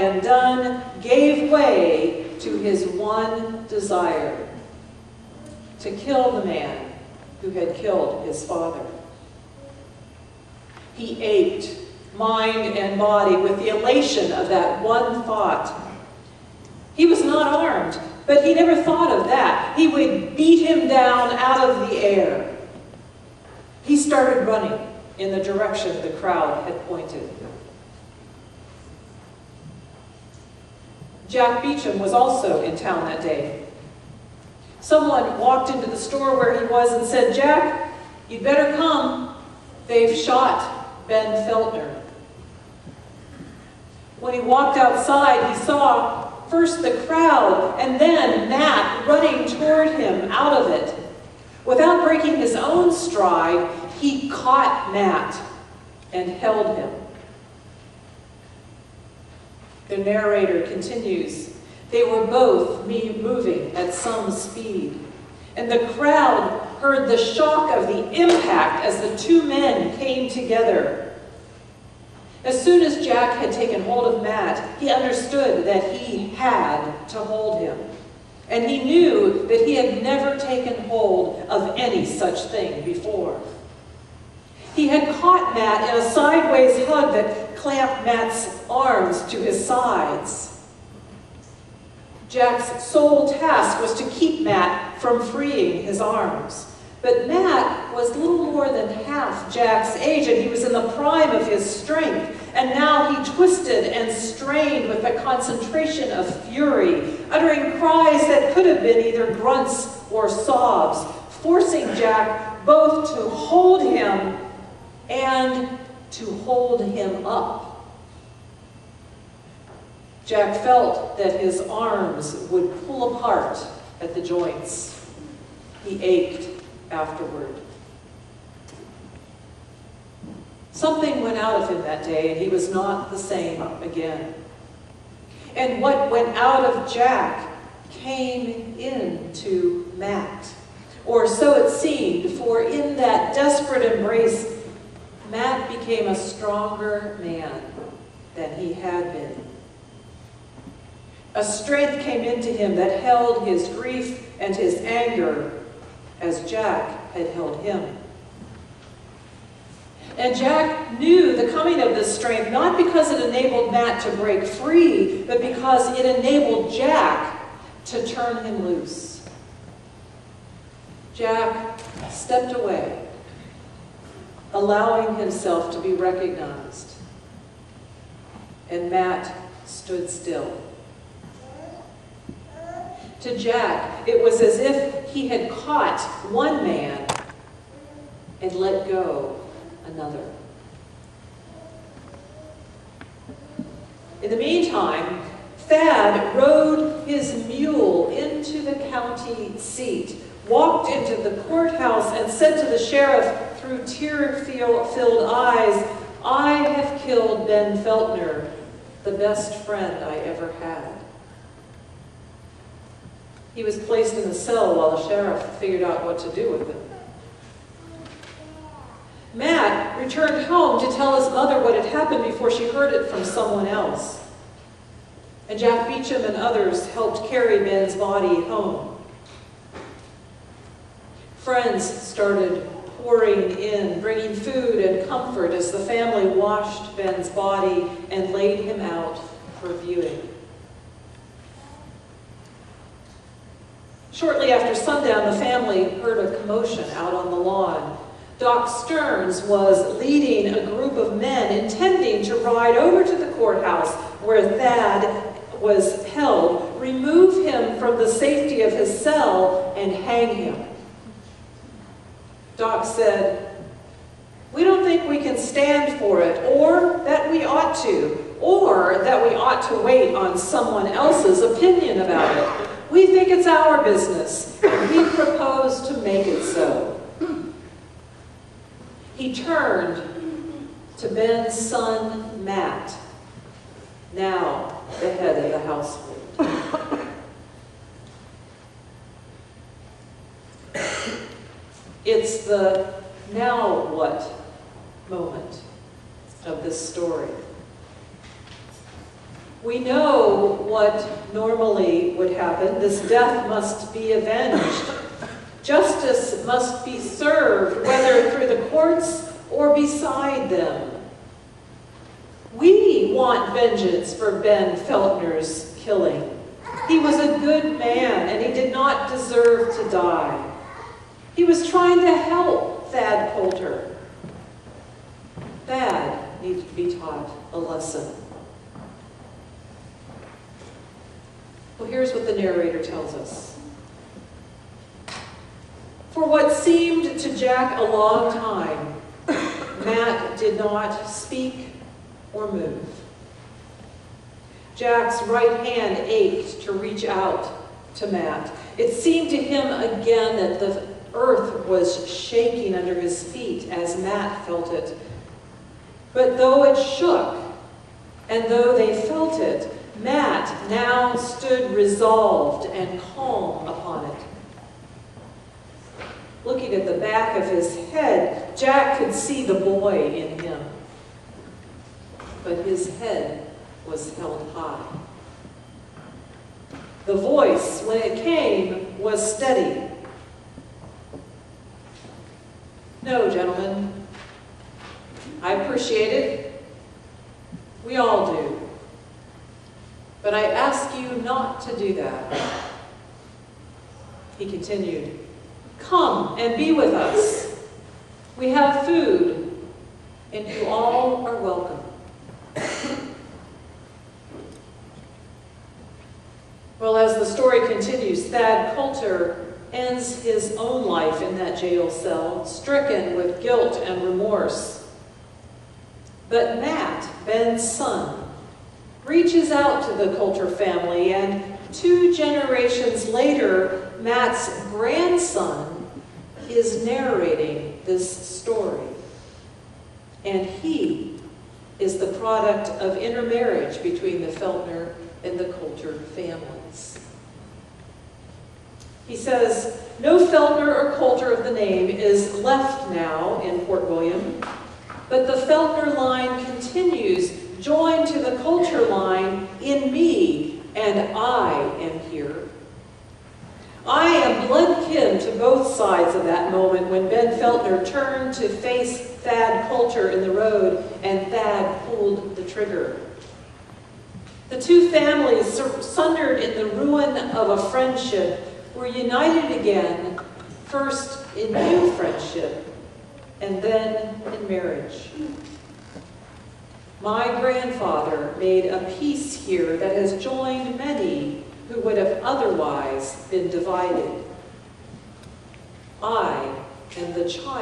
and done, gave way to his one desire, to kill the man who had killed his father. He ached, mind and body, with the elation of that one thought. He was not armed, but he never thought of that. He would beat him down out of the air. He started running in the direction the crowd had pointed. Jack Beecham was also in town that day. Someone walked into the store where he was and said, "Jack, you'd better come. They've shot Ben Feltner." When he walked outside, he saw first the crowd and then Matt running toward him out of it. Without breaking his own stride, he caught Matt and held him. The narrator continues, "They were both moving at some speed, and the crowd heard the shock of the impact as the two men came together. As soon as Jack had taken hold of Matt, he understood that he had to hold him, and he knew that he had never taken hold of any such thing before. He had caught Matt in a sideways hug that clamped Matt's arms to his sides. Jack's sole task was to keep Matt from freeing his arms. But Matt was little more than half Jack's age, and he was in the prime of his strength. And now he twisted and strained with a concentration of fury, uttering cries that could have been either grunts or sobs, forcing Jack both to hold him and to hold him up. Jack felt that his arms would pull apart at the joints. He ached afterward. Something went out of him that day, and he was not the same again. And what went out of Jack came into Matt. Or so it seemed, for in that desperate embrace, Matt became a stronger man than he had been. A strength came into him that held his grief and his anger as Jack had held him. And Jack knew the coming of this strength not because it enabled Matt to break free, but because it enabled Jack to turn him loose. Jack stepped away, allowing himself to be recognized, and Matt stood still. To Jack, it was as if he had caught one man and let go another. In the meantime, Thad rode his mule into the county seat, walked into the courthouse, and said to the sheriff through tear-filled eyes, "I have killed Ben Feltner, the best friend I ever had." He was placed in the cell while the sheriff figured out what to do with him. Matt returned home to tell his mother what had happened before she heard it from someone else. And Jack Beecham and others helped carry Ben's body home. Friends started pouring in, bringing food and comfort as the family washed Ben's body and laid him out for viewing. Shortly after sundown, the family heard a commotion out on the lawn. Doc Stearns was leading a group of men intending to ride over to the courthouse where Thad was held, remove him from the safety of his cell, and hang him. Doc said, "We don't think we can stand for it, or that we ought to, or that we ought to wait on someone else's opinion about it. We think it's our business, and we propose to make it so." He turned to Ben's son, Matt, now the head of the household. It's the now what moment of this story. We know what normally would happen. This death must be avenged. Justice must be served, whether through the courts or beside them. We want vengeance for Ben Feltner's killing. He was a good man, and he did not deserve to die. He was trying to help Thad Coulter. Thad needed to be taught a lesson. Well, here's what the narrator tells us. For what seemed to Jack a long time, Matt did not speak or move. Jack's right hand ached to reach out to Matt. It seemed to him again that the earth was shaking under his feet as Matt felt it. But though it shook, and though they felt it, Matt now stood resolved and calm upon it. Looking at the back of his head, Jack could see the boy in him. But his head was held high. The voice, when it came, was steady. No, gentlemen, I appreciate it. We all do. But I ask you not to do that. He continued, come and be with us. We have food, and you all are welcome. Well, as the story continues, Thad Coulter ends his own life in that jail cell, stricken with guilt and remorse. But Matt, Ben's son, reaches out to the Coulter family, and 2 generations later, Matt's grandson is narrating this story. And he is the product of intermarriage between the Feltner and the Coulter families. He says, no Feltner or Coulter of the name is left now in Port William, but the Feltner line continues, joined to the Coulter line in me, and I am here. I am blood kin to both sides of that moment when Ben Feltner turned to face Thad Coulter in the road, and Thad pulled the trigger. The 2 families, sundered in the ruin of a friendship, were united again, first in new friendship, and then in marriage. My grandfather made a peace here that has joined many who would have otherwise been divided. I am the child